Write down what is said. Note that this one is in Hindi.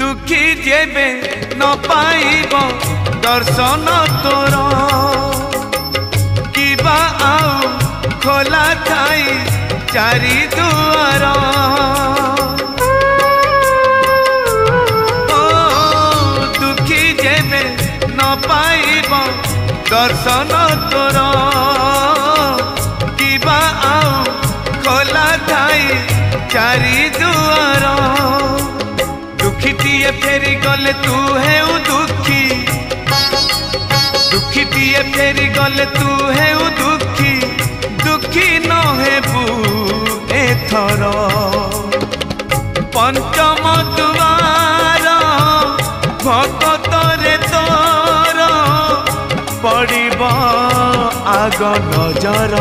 दुखी जेबे न पाइब दर्शन तोर किबा आउ खोला थाई चारि दुआर ओ दुखी जेबे न पाइब दर्शन तोर किबा आउ खोला थाई चारि दुआर दुखीटीए फेरी गले तू है दुखी दुखीटीए फेरी गले तू है दुखी दुखी न हेबू एथर पंचम दुआर भगत रे तोर पड़िब आग नजर।